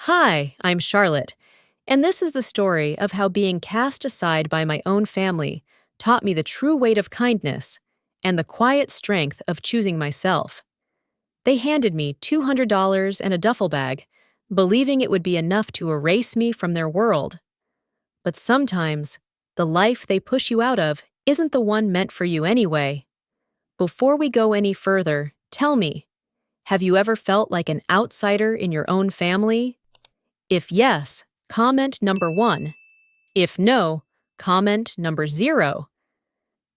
Hi, I'm Charlotte, and this is the story of how being cast aside by my own family taught me the true weight of kindness and the quiet strength of choosing myself. They handed me $200 and a duffel bag, believing it would be enough to erase me from their world. But sometimes, the life they push you out of isn't the one meant for you anyway. Before we go any further, tell me, have you ever felt like an outsider in your own family? If yes, comment number 1. If no, comment number 0.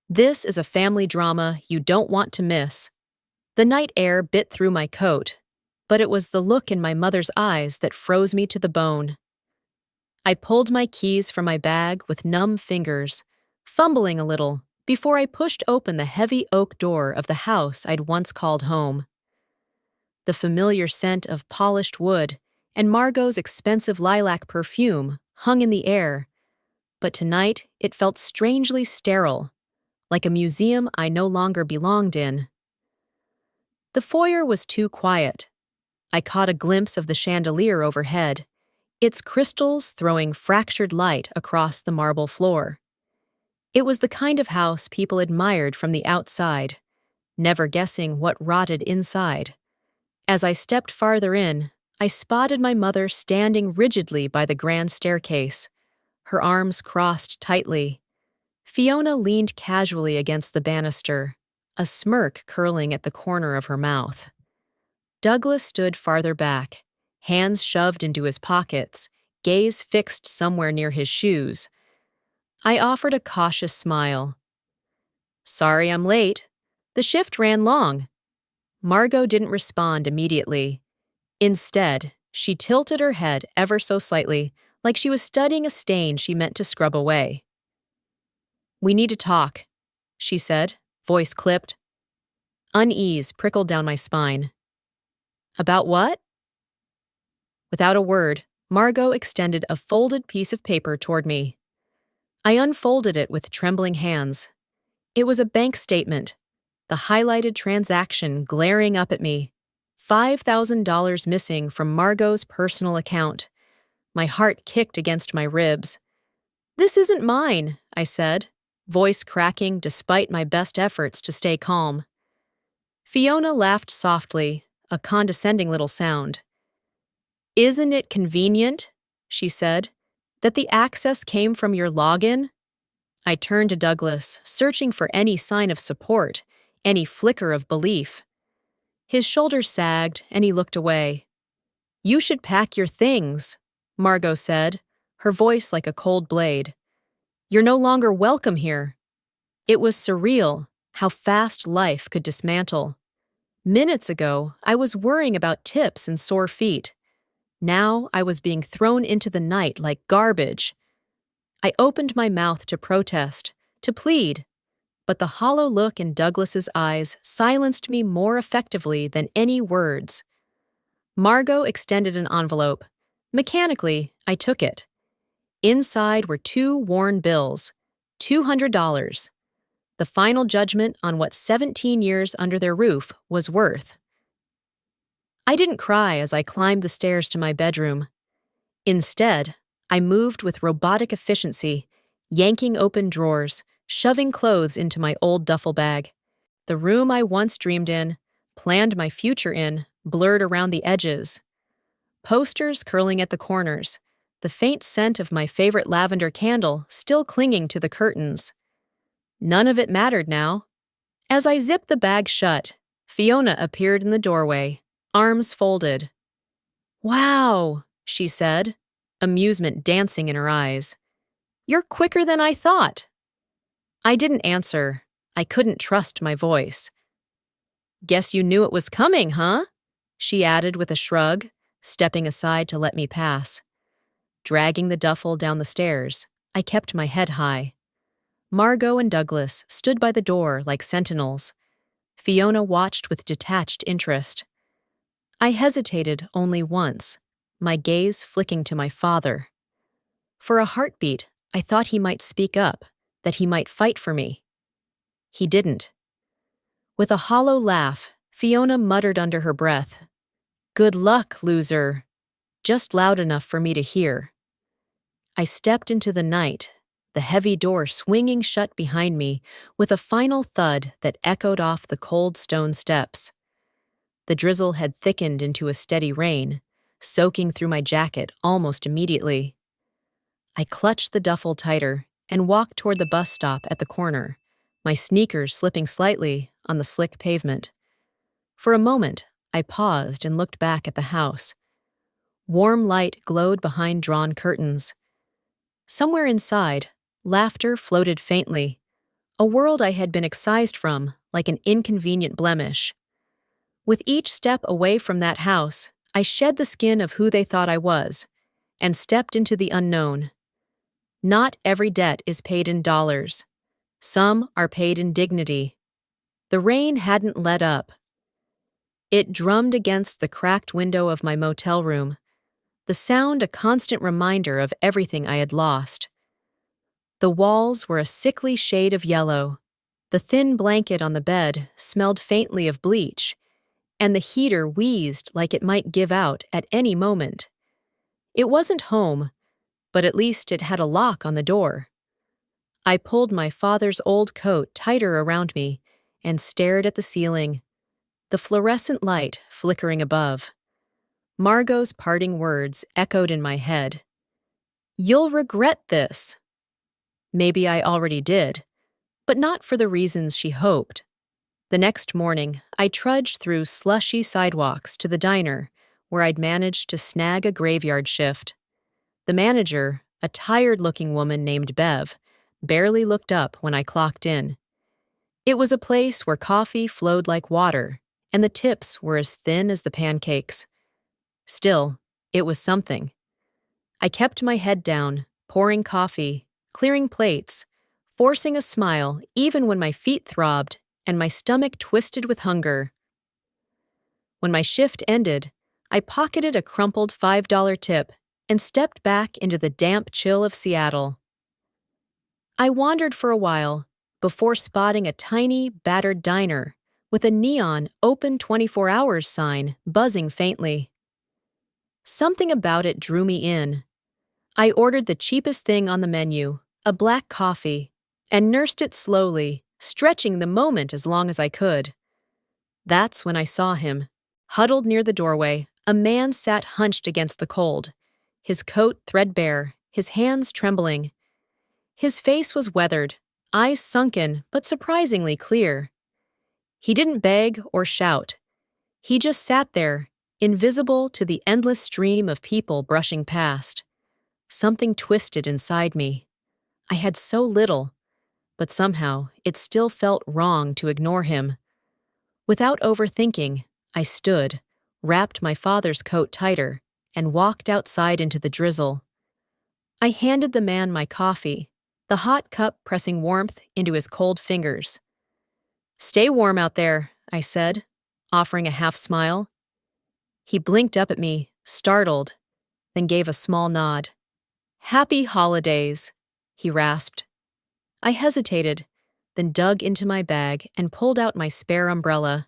This is a family drama you don't want to miss. The night air bit through my coat, but it was the look in my mother's eyes that froze me to the bone. I pulled my keys from my bag with numb fingers, fumbling a little before I pushed open the heavy oak door of the house I'd once called home. The familiar scent of polished wood and Margot's expensive lilac perfume hung in the air, but tonight it felt strangely sterile, like a museum I no longer belonged in. The foyer was too quiet. I caught a glimpse of the chandelier overhead, its crystals throwing fractured light across the marble floor. It was the kind of house people admired from the outside, never guessing what rotted inside. As I stepped farther in, I spotted my mother standing rigidly by the grand staircase, her arms crossed tightly. Fiona leaned casually against the banister, a smirk curling at the corner of her mouth. Douglas stood farther back, hands shoved into his pockets, gaze fixed somewhere near his shoes. I offered a cautious smile. "Sorry I'm late. The shift ran long." Margot didn't respond immediately. Instead, she tilted her head ever so slightly, like she was studying a stain she meant to scrub away. "We need to talk," she said, voice clipped. Unease prickled down my spine. "About what?" Without a word, Margot extended a folded piece of paper toward me. I unfolded it with trembling hands. It was a bank statement, the highlighted transaction glaring up at me. $5,000 missing from Margot's personal account. My heart kicked against my ribs. "This isn't mine," I said, voice cracking despite my best efforts to stay calm. Fiona laughed softly, a condescending little sound. "Isn't it convenient," she said, "that the access came from your login?" I turned to Douglas, searching for any sign of support, any flicker of belief. His shoulders sagged, and he looked away. "You should pack your things," Margot said, her voice like a cold blade. "You're no longer welcome here." It was surreal, how fast life could dismantle. Minutes ago, I was worrying about tips and sore feet. Now I was being thrown into the night like garbage. I opened my mouth to protest, to plead, but the hollow look in Douglas's eyes silenced me more effectively than any words. Margot extended an envelope. Mechanically, I took it. Inside were 2 worn bills, $200. The final judgment on what 17 years under their roof was worth. I didn't cry as I climbed the stairs to my bedroom. Instead, I moved with robotic efficiency, yanking open drawers, shoving clothes into my old duffel bag. The room I once dreamed in, planned my future in, blurred around the edges. Posters curling at the corners, the faint scent of my favorite lavender candle still clinging to the curtains. None of it mattered now. As I zipped the bag shut, Fiona appeared in the doorway, arms folded. "Wow," she said, amusement dancing in her eyes. "You're quicker than I thought." I didn't answer. I couldn't trust my voice. "Guess you knew it was coming, huh?" she added with a shrug, stepping aside to let me pass. Dragging the duffel down the stairs, I kept my head high. Margot and Douglas stood by the door like sentinels. Fiona watched with detached interest. I hesitated only once, my gaze flicking to my father. For a heartbeat, I thought he might speak up, that he might fight for me. He didn't. With a hollow laugh, Fiona muttered under her breath, "Good luck, loser." just loud enough for me to hear. I stepped into the night, the heavy door swinging shut behind me with a final thud that echoed off the cold stone steps. The drizzle had thickened into a steady rain, soaking through my jacket almost immediately. I clutched the duffel tighter and walked toward the bus stop at the corner, my sneakers slipping slightly on the slick pavement. For a moment, I paused and looked back at the house. Warm light glowed behind drawn curtains. Somewhere inside, laughter floated faintly, a world I had been excised from like an inconvenient blemish. With each step away from that house, I shed the skin of who they thought I was and stepped into the unknown. Not every debt is paid in dollars. Some are paid in dignity. The rain hadn't let up. It drummed against the cracked window of my motel room, the sound a constant reminder of everything I had lost. The walls were a sickly shade of yellow. The thin blanket on the bed smelled faintly of bleach, and the heater wheezed like it might give out at any moment. It wasn't home, but at least it had a lock on the door. I pulled my father's old coat tighter around me and stared at the ceiling, the fluorescent light flickering above. Margot's parting words echoed in my head. "You'll regret this." Maybe I already did, but not for the reasons she hoped. The next morning, I trudged through slushy sidewalks to the diner, where I'd managed to snag a graveyard shift. The manager, a tired-looking woman named Bev, barely looked up when I clocked in. It was a place where coffee flowed like water, and the tips were as thin as the pancakes. Still, it was something. I kept my head down, pouring coffee, clearing plates, forcing a smile even when my feet throbbed and my stomach twisted with hunger. When my shift ended, I pocketed a crumpled $5 tip and stepped back into the damp chill of Seattle. I wandered for a while before spotting a tiny, battered diner with a neon "Open 24 hours" sign buzzing faintly. Something about it drew me in. I ordered the cheapest thing on the menu, a black coffee, and nursed it slowly, stretching the moment as long as I could. That's when I saw him. Huddled near the doorway, a man sat hunched against the cold, his coat threadbare, his hands trembling. His face was weathered, eyes sunken but surprisingly clear. He didn't beg or shout. He just sat there, invisible to the endless stream of people brushing past. Something twisted inside me. I had so little, but somehow it still felt wrong to ignore him. Without overthinking, I stood, wrapped my father's coat tighter, and walked outside into the drizzle. I handed the man my coffee, the hot cup pressing warmth into his cold fingers. "Stay warm out there," I said, offering a half smile. He blinked up at me, startled, then gave a small nod. "Happy holidays," he rasped. I hesitated, then dug into my bag and pulled out my spare umbrella,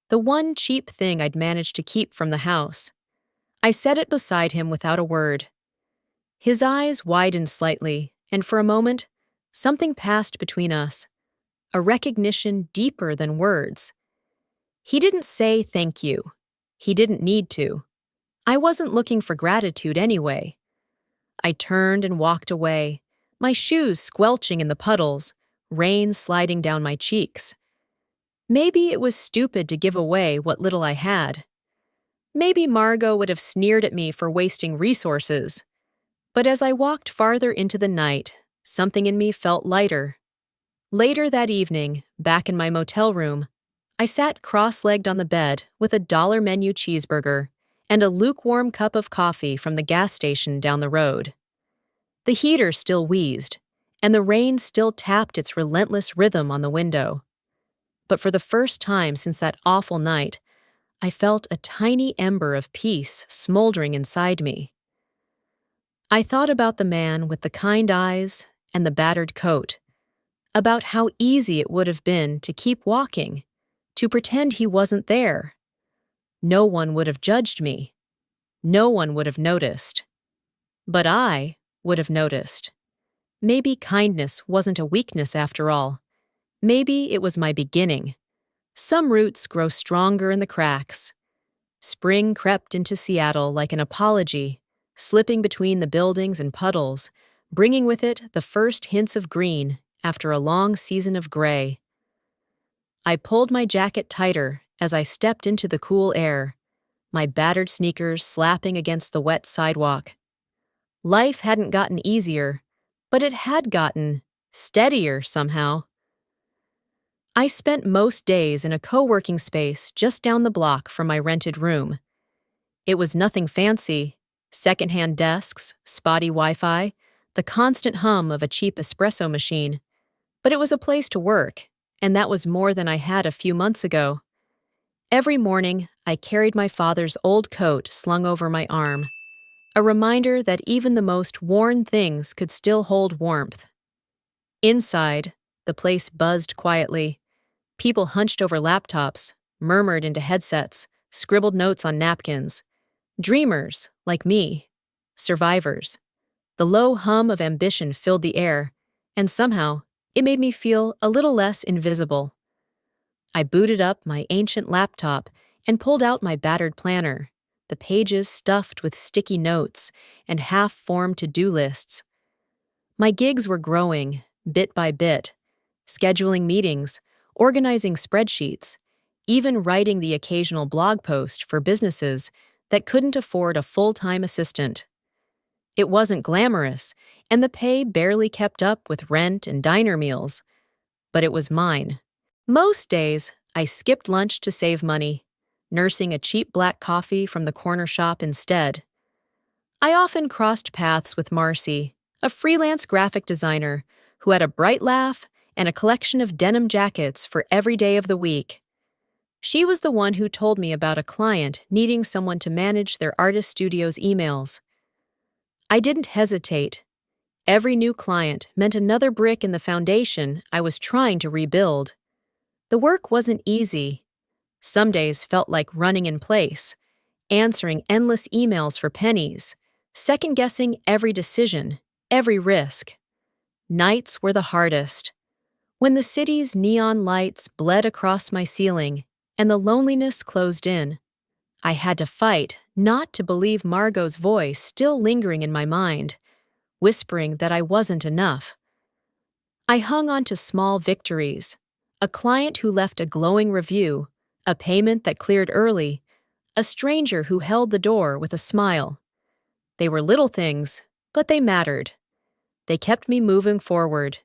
the one cheap thing I'd managed to keep from the house. I set it beside him without a word. His eyes widened slightly, and for a moment, something passed between us, a recognition deeper than words. He didn't say thank you. He didn't need to. I wasn't looking for gratitude anyway. I turned and walked away, my shoes squelching in the puddles, rain sliding down my cheeks. Maybe it was stupid to give away what little I had. Maybe Margot would have sneered at me for wasting resources. But as I walked farther into the night, something in me felt lighter. Later that evening, back in my motel room, I sat cross-legged on the bed with a $1 menu cheeseburger and a lukewarm cup of coffee from the gas station down the road. The heater still wheezed, and the rain still tapped its relentless rhythm on the window. But for the first time since that awful night, I felt a tiny ember of peace smoldering inside me. I thought about the man with the kind eyes and the battered coat, about how easy it would have been to keep walking, to pretend he wasn't there. No one would have judged me. No one would have noticed. But I would have noticed. Maybe kindness wasn't a weakness after all. Maybe it was my beginning. Some roots grow stronger in the cracks. Spring crept into Seattle like an apology, slipping between the buildings and puddles, bringing with it the first hints of green after a long season of gray. I pulled my jacket tighter as I stepped into the cool air, my battered sneakers slapping against the wet sidewalk. Life hadn't gotten easier, but it had gotten steadier somehow. I spent most days in a co-working space just down the block from my rented room. It was nothing fancy: secondhand desks, spotty Wi-Fi, the constant hum of a cheap espresso machine. But it was a place to work, and that was more than I had a few months ago. Every morning, I carried my father's old coat slung over my arm, a reminder that even the most worn things could still hold warmth. Inside, the place buzzed quietly. People hunched over laptops, murmured into headsets, scribbled notes on napkins. Dreamers, like me. Survivors. The low hum of ambition filled the air, and somehow, it made me feel a little less invisible. I booted up my ancient laptop and pulled out my battered planner, the pages stuffed with sticky notes and half-formed to-do lists. My gigs were growing, bit by bit, scheduling meetings, organizing spreadsheets, even writing the occasional blog post for businesses that couldn't afford a full-time assistant. It wasn't glamorous, and the pay barely kept up with rent and diner meals, but it was mine. Most days, I skipped lunch to save money, nursing a cheap black coffee from the corner shop instead. I often crossed paths with Marcy, a freelance graphic designer who had a bright laugh and a collection of denim jackets for every day of the week. She was the one who told me about a client needing someone to manage their artist studio's emails. I didn't hesitate. Every new client meant another brick in the foundation I was trying to rebuild. The work wasn't easy. Some days felt like running in place, answering endless emails for pennies, second-guessing every decision, every risk. Nights were the hardest. When the city's neon lights bled across my ceiling and the loneliness closed in, I had to fight not to believe Margot's voice still lingering in my mind, whispering that I wasn't enough. I hung on to small victories: a client who left a glowing review, a payment that cleared early, a stranger who held the door with a smile. They were little things, but they mattered. They kept me moving forward.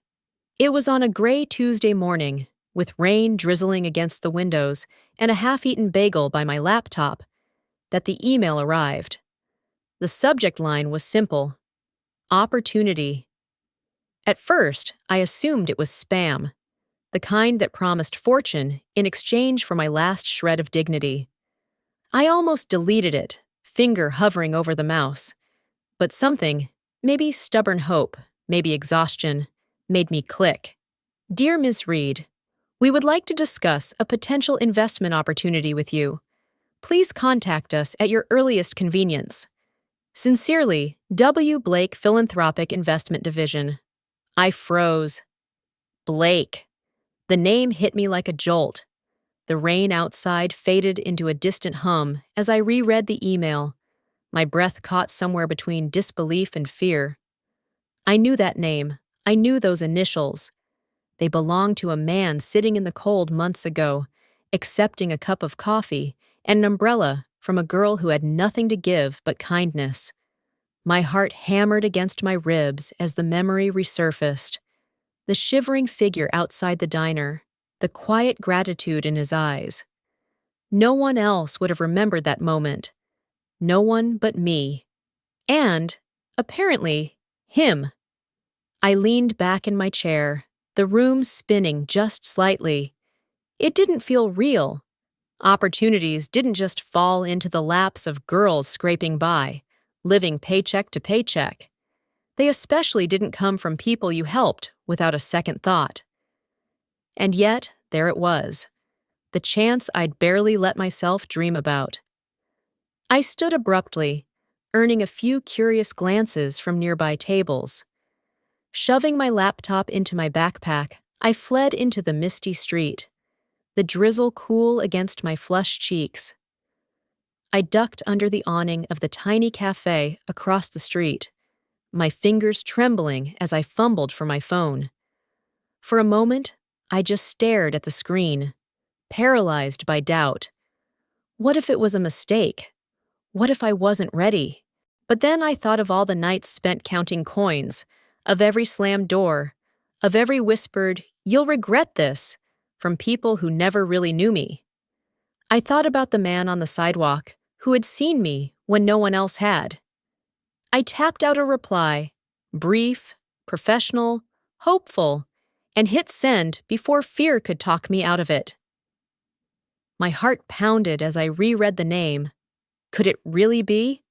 It was on a gray Tuesday morning, with rain drizzling against the windows and a half-eaten bagel by my laptop, that the email arrived. The subject line was simple: opportunity. At first, I assumed it was spam, the kind that promised fortune in exchange for my last shred of dignity. I almost deleted it, finger hovering over the mouse. But something, maybe stubborn hope, maybe exhaustion, made me click. Dear Ms. Reed, we would like to discuss a potential investment opportunity with you. Please contact us at your earliest convenience. Sincerely, W. Blake Philanthropic Investment Division. I froze. Blake. The name hit me like a jolt. The rain outside faded into a distant hum as I reread the email, my breath caught somewhere between disbelief and fear. I knew that name. I knew those initials. They belonged to a man sitting in the cold months ago, accepting a cup of coffee and an umbrella from a girl who had nothing to give but kindness. My heart hammered against my ribs as the memory resurfaced. The shivering figure outside the diner, the quiet gratitude in his eyes. No one else would have remembered that moment. No one but me. And, apparently, him. I leaned back in my chair, the room spinning just slightly. It didn't feel real. Opportunities didn't just fall into the laps of girls scraping by, living paycheck to paycheck. They especially didn't come from people you helped without a second thought. And yet, there it was, the chance I'd barely let myself dream about. I stood abruptly, earning a few curious glances from nearby tables. Shoving my laptop into my backpack, I fled into the misty street, the drizzle cool against my flushed cheeks. I ducked under the awning of the tiny cafe across the street, my fingers trembling as I fumbled for my phone. For a moment, I just stared at the screen, paralyzed by doubt. What if it was a mistake? What if I wasn't ready? But then I thought of all the nights spent counting coins, of every slammed door, of every whispered, "You'll regret this," from people who never really knew me. I thought about the man on the sidewalk who had seen me when no one else had. I tapped out a reply, brief, professional, hopeful, and hit send before fear could talk me out of it. My heart pounded as I reread the name. Could it really be?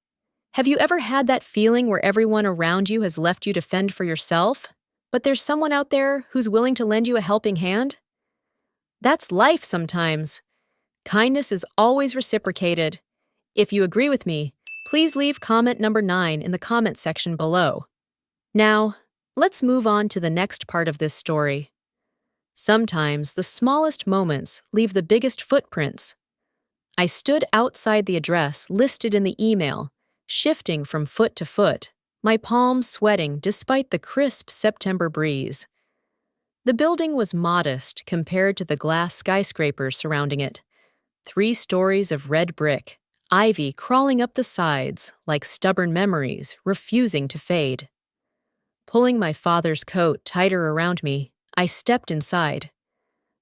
Have you ever had that feeling where everyone around you has left you to fend for yourself, but there's someone out there who's willing to lend you a helping hand? That's life sometimes. Kindness is always reciprocated. If you agree with me, please leave comment number 9 in the comment section below. Now, let's move on to the next part of this story. Sometimes the smallest moments leave the biggest footprints. I stood outside the address listed in the email, shifting from foot to foot, my palms sweating despite the crisp September breeze. The building was modest compared to the glass skyscrapers surrounding it. 3 stories of red brick, ivy crawling up the sides like stubborn memories refusing to fade. Pulling my father's coat tighter around me, I stepped inside.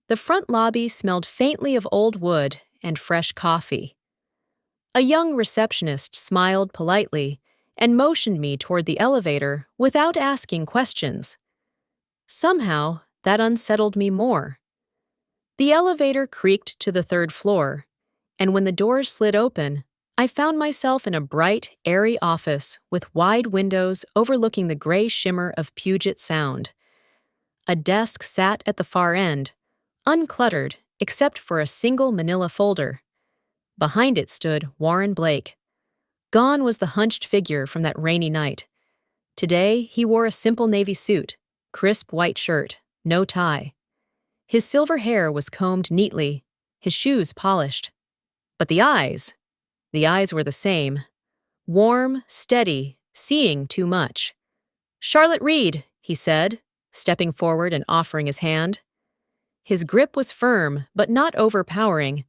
The front lobby smelled faintly of old wood and fresh coffee. A young receptionist smiled politely and motioned me toward the elevator without asking questions. Somehow, that unsettled me more. The elevator creaked to the 3rd floor, and when the doors slid open, I found myself in a bright, airy office with wide windows overlooking the gray shimmer of Puget Sound. A desk sat at the far end, uncluttered except for a single manila folder. Behind it stood Warren Blake. Gone was the hunched figure from that rainy night. Today, he wore a simple navy suit, crisp white shirt, no tie. His silver hair was combed neatly, his shoes polished. But the eyes were the same. Warm, steady, seeing too much. "Charlotte Reed," he said, stepping forward and offering his hand. His grip was firm, but not overpowering,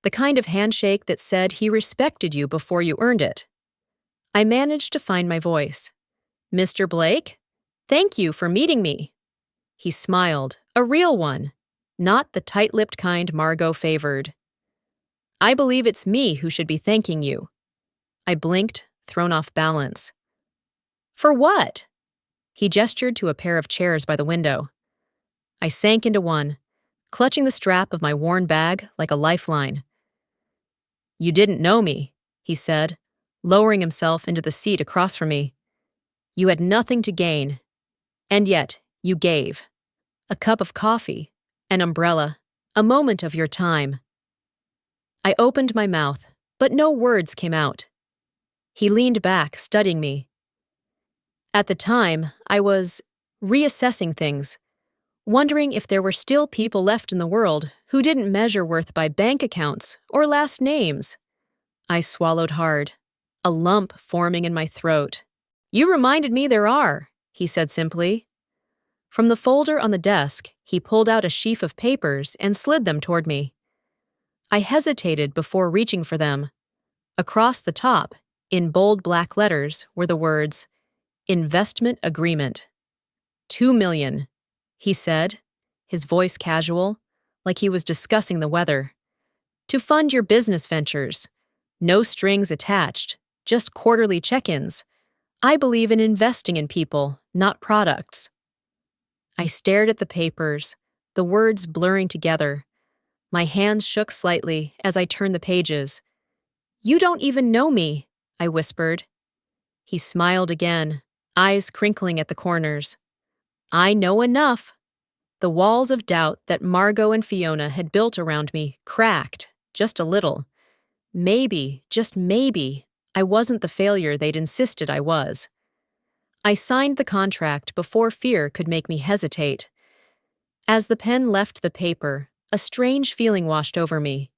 the kind of handshake that said he respected you before you earned it. I managed to find my voice. "Mr. Blake, thank you for meeting me." He smiled, a real one, not the tight-lipped kind Margot favored. "I believe it's me who should be thanking you." I blinked, thrown off balance. "For what?" He gestured to a pair of chairs by the window. I sank into one, clutching the strap of my worn bag like a lifeline. "You didn't know me," he said, lowering himself into the seat across from me. "You had nothing to gain, and yet you gave. A cup of coffee, an umbrella, a moment of your time." I opened my mouth, but no words came out. He leaned back, studying me. At the time, I was reassessing things, wondering if there were still people left in the world who didn't measure worth by bank accounts or last names. I swallowed hard, a lump forming in my throat. "You reminded me there are," he said simply. From the folder on the desk, he pulled out a sheaf of papers and slid them toward me. I hesitated before reaching for them. Across the top, in bold black letters, were the words, "Investment Agreement." $2 million, he said, his voice casual, like he was discussing the weather. "To fund your business ventures. No strings attached, just quarterly check-ins. I believe in investing in people, not products." I stared at the papers, the words blurring together. My hands shook slightly as I turned the pages. "You don't even know me," I whispered. He smiled again, eyes crinkling at the corners. "I know enough." The walls of doubt that Margot and Fiona had built around me cracked, just a little. Maybe, just maybe, I wasn't the failure they'd insisted I was. I signed the contract before fear could make me hesitate. As the pen left the paper, a strange feeling washed over me.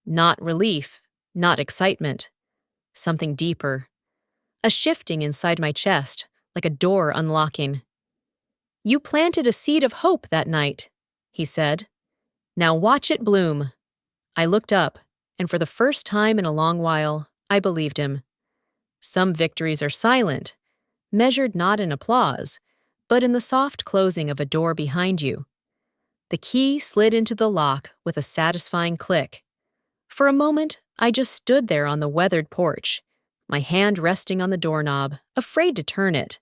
Not relief, not excitement. Something deeper. A shifting inside my chest, like a door unlocking. "You planted a seed of hope that night," he said. "Now watch it bloom." I looked up, and for the first time in a long while, I believed him. Some victories are silent, measured not in applause, but in the soft closing of a door behind you. The key slid into the lock with a satisfying click. For a moment, I just stood there on the weathered porch, my hand resting on the doorknob, afraid to turn it.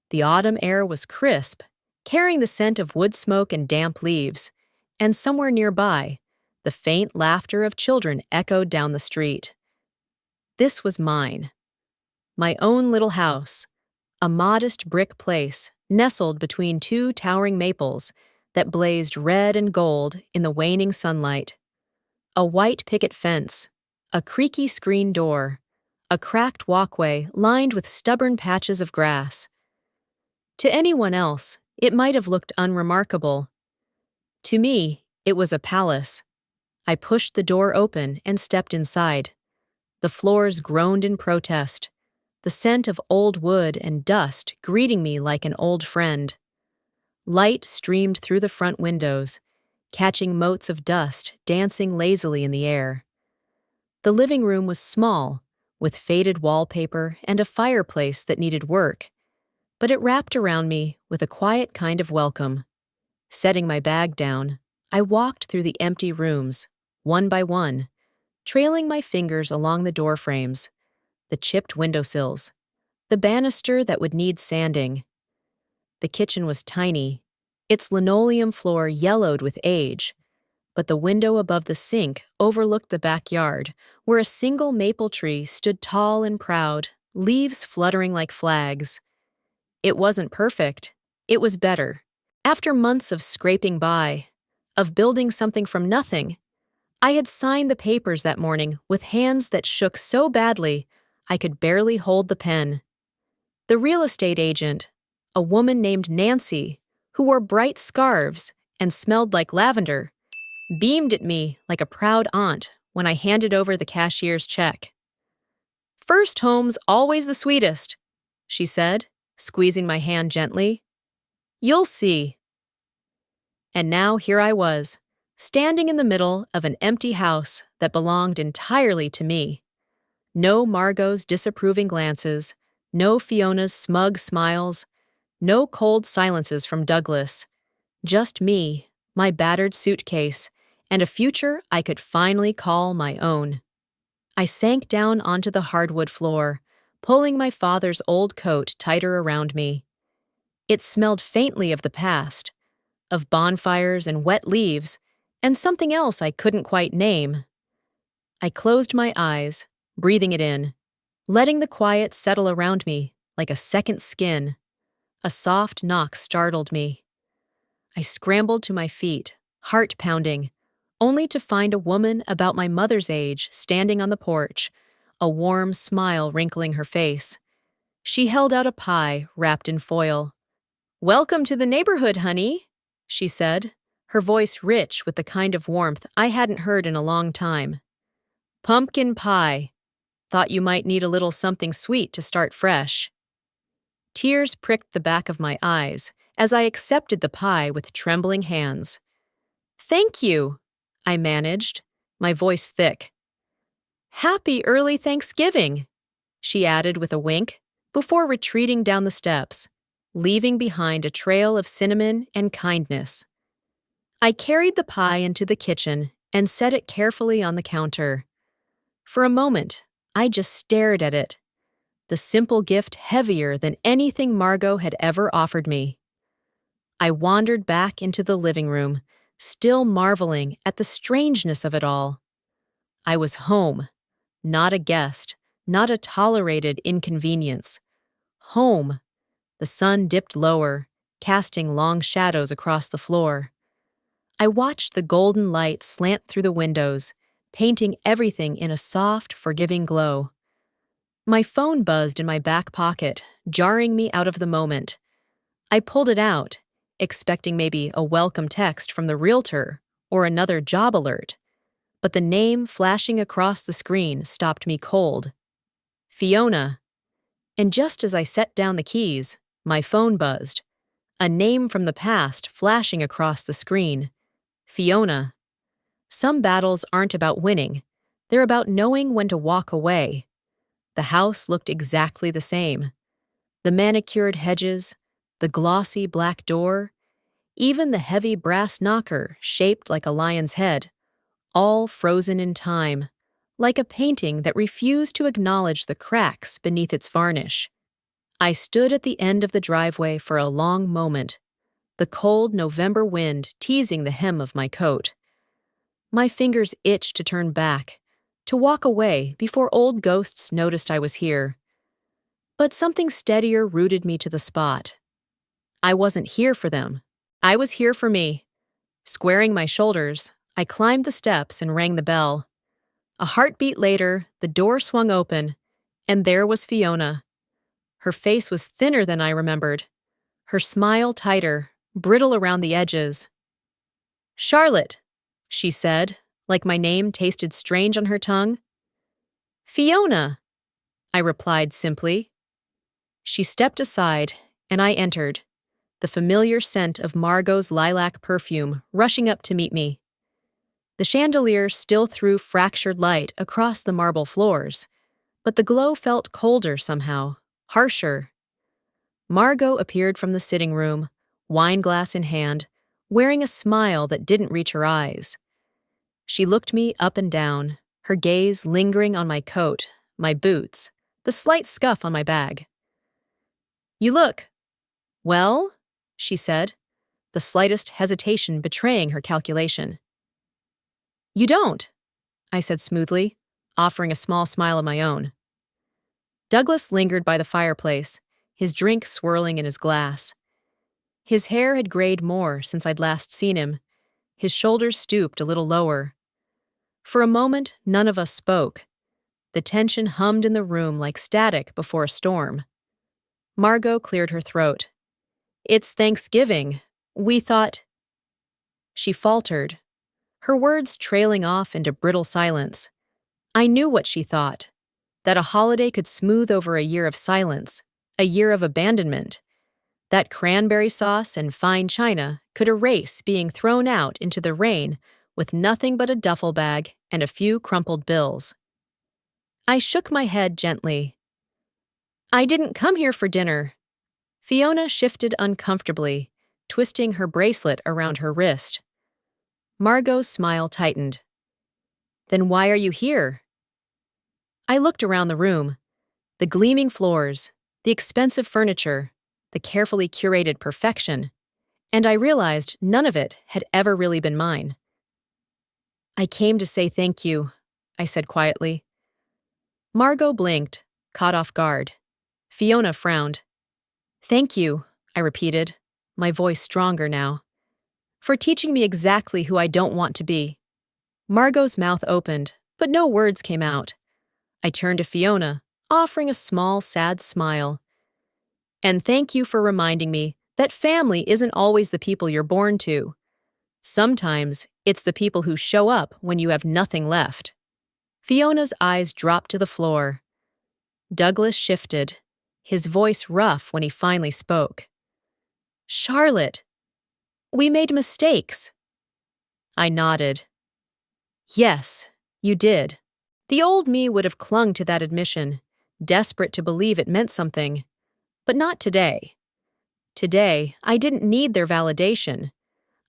The autumn air was crisp, carrying the scent of wood smoke and damp leaves, and somewhere nearby, the faint laughter of children echoed down the street. This was mine. My own little house, a modest brick place nestled between two towering maples that blazed red and gold in the waning sunlight. A white picket fence, a creaky screen door, a cracked walkway lined with stubborn patches of grass. To anyone else, it might have looked unremarkable. To me, it was a palace. I pushed the door open and stepped inside. The floors groaned in protest, the scent of old wood and dust greeting me like an old friend. Light streamed through the front windows, catching motes of dust dancing lazily in the air. The living room was small, with faded wallpaper and a fireplace that needed work, but it wrapped around me with a quiet kind of welcome. Setting my bag down, I walked through the empty rooms, one by one, trailing my fingers along the door frames, the chipped windowsills, the banister that would need sanding. The kitchen was tiny, its linoleum floor yellowed with age, but the window above the sink overlooked the backyard, where a single maple tree stood tall and proud, leaves fluttering like flags. It wasn't perfect. It was better. After months of scraping by, of building something from nothing, I had signed the papers that morning with hands that shook so badly I could barely hold the pen. The real estate agent, a woman named Nancy, who wore bright scarves and smelled like lavender, beamed at me like a proud aunt when I handed over the cashier's check. "First home's always the sweetest," she said, squeezing my hand gently. "You'll see." And now here I was, standing in the middle of an empty house that belonged entirely to me. No Margot's disapproving glances, no Fiona's smug smiles, no cold silences from Douglas. Just me, my battered suitcase, and a future I could finally call my own. I sank down onto the hardwood floor, pulling my father's old coat tighter around me. It smelled faintly of the past, of bonfires and wet leaves, and something else I couldn't quite name. I closed my eyes, breathing it in, letting the quiet settle around me like a second skin. A soft knock startled me. I scrambled to my feet, heart pounding, only to find a woman about my mother's age standing on the porch, a warm smile wrinkling her face. She held out a pie wrapped in foil. "Welcome to the neighborhood, honey," she said, her voice rich with the kind of warmth I hadn't heard in a long time. "Pumpkin pie. Thought you might need a little something sweet to start fresh." Tears pricked the back of my eyes as I accepted the pie with trembling hands. "Thank you," I managed, my voice thick. "Happy early Thanksgiving," she added with a wink, before retreating down the steps, leaving behind a trail of cinnamon and kindness. I carried the pie into the kitchen and set it carefully on the counter. For a moment, I just stared at it, the simple gift heavier than anything Margot had ever offered me. I wandered back into the living room, still marveling at the strangeness of it all. I was home, not a guest, not a tolerated inconvenience. Home. The sun dipped lower, casting long shadows across the floor. I watched the golden light slant through the windows, painting everything in a soft, forgiving glow. My phone buzzed in my back pocket, jarring me out of the moment. I pulled it out, expecting maybe a welcome text from the realtor or another job alert, but the name flashing across the screen stopped me cold. Fiona. And just as I set down the keys, my phone buzzed. A name from the past flashing across the screen. Fiona. Some battles aren't about winning. They're about knowing when to walk away. The house looked exactly the same. The manicured hedges, the glossy black door, even the heavy brass knocker shaped like a lion's head, all frozen in time, like a painting that refused to acknowledge the cracks beneath its varnish. I stood at the end of the driveway for a long moment, the cold November wind teasing the hem of my coat. My fingers itched to turn back, to walk away before old ghosts noticed I was here. But something steadier rooted me to the spot. I wasn't here for them. I was here for me. Squaring my shoulders, I climbed the steps and rang the bell. A heartbeat later, the door swung open, and there was Fiona. Her face was thinner than I remembered, her smile tighter, brittle around the edges. "Charlotte," she said, like my name tasted strange on her tongue. "Fiona," I replied simply. She stepped aside, and I entered, the familiar scent of Margot's lilac perfume rushing up to meet me. The chandelier still threw fractured light across the marble floors, but the glow felt colder somehow, harsher. Margot appeared from the sitting room, wineglass in hand, wearing a smile that didn't reach her eyes. She looked me up and down, her gaze lingering on my coat, my boots, the slight scuff on my bag. "You look well," she said, the slightest hesitation betraying her calculation. "You don't," I said smoothly, offering a small smile of my own. Douglas lingered by the fireplace, his drink swirling in his glass. His hair had grayed more since I'd last seen him, his shoulders stooped a little lower. For a moment, none of us spoke. The tension hummed in the room like static before a storm. Margot cleared her throat. "It's Thanksgiving. We thought—" She faltered, her words trailing off into brittle silence. I knew what she thought, that a holiday could smooth over a year of silence, a year of abandonment, that cranberry sauce and fine china could erase being thrown out into the rain with nothing but a duffel bag and a few crumpled bills. I shook my head gently. "I didn't come here for dinner." Fiona shifted uncomfortably, twisting her bracelet around her wrist. Margot's smile tightened. "Then why are you here?" I looked around the room. The gleaming floors, the expensive furniture, the carefully curated perfection, and I realized none of it had ever really been mine. "I came to say thank you," I said quietly. Margot blinked, caught off guard. Fiona frowned. "Thank you," I repeated, my voice stronger now, "for teaching me exactly who I don't want to be." Margot's mouth opened, but no words came out. I turned to Fiona, offering a small, sad smile. "And thank you for reminding me that family isn't always the people you're born to. Sometimes it's the people who show up when you have nothing left." Fiona's eyes dropped to the floor. Douglas shifted, his voice rough when he finally spoke. "Charlotte, we made mistakes." I nodded. "Yes, you did." The old me would have clung to that admission, desperate to believe it meant something. But not today. Today, I didn't need their validation.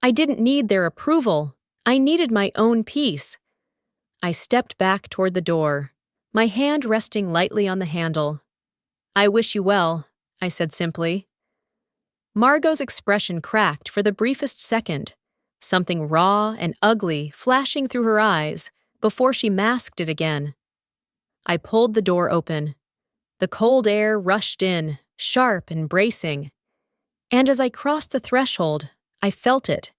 I didn't need their approval. I needed my own peace. I stepped back toward the door, my hand resting lightly on the handle. "I wish you well," I said simply. Margot's expression cracked for the briefest second, something raw and ugly flashing through her eyes before she masked it again. I pulled the door open. The cold air rushed in, sharp and bracing. And as I crossed the threshold, I felt it,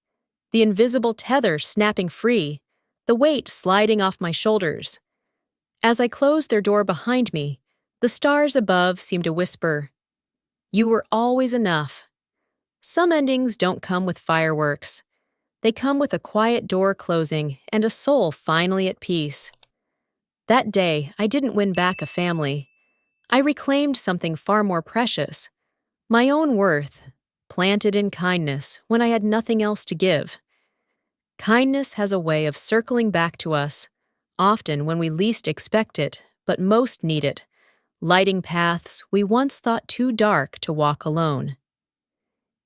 the invisible tether snapping free, the weight sliding off my shoulders. As I closed their door behind me, the stars above seemed to whisper, "You were always enough." Some endings don't come with fireworks. They come with a quiet door closing and a soul finally at peace. That day, I didn't win back a family. I reclaimed something far more precious, my own worth, planted in kindness when I had nothing else to give. Kindness has a way of circling back to us, often when we least expect it, but most need it, lighting paths we once thought too dark to walk alone.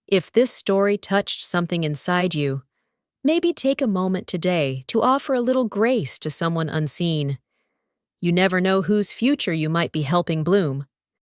If this story touched something inside you, maybe take a moment today to offer a little grace to someone unseen. You never know whose future you might be helping bloom.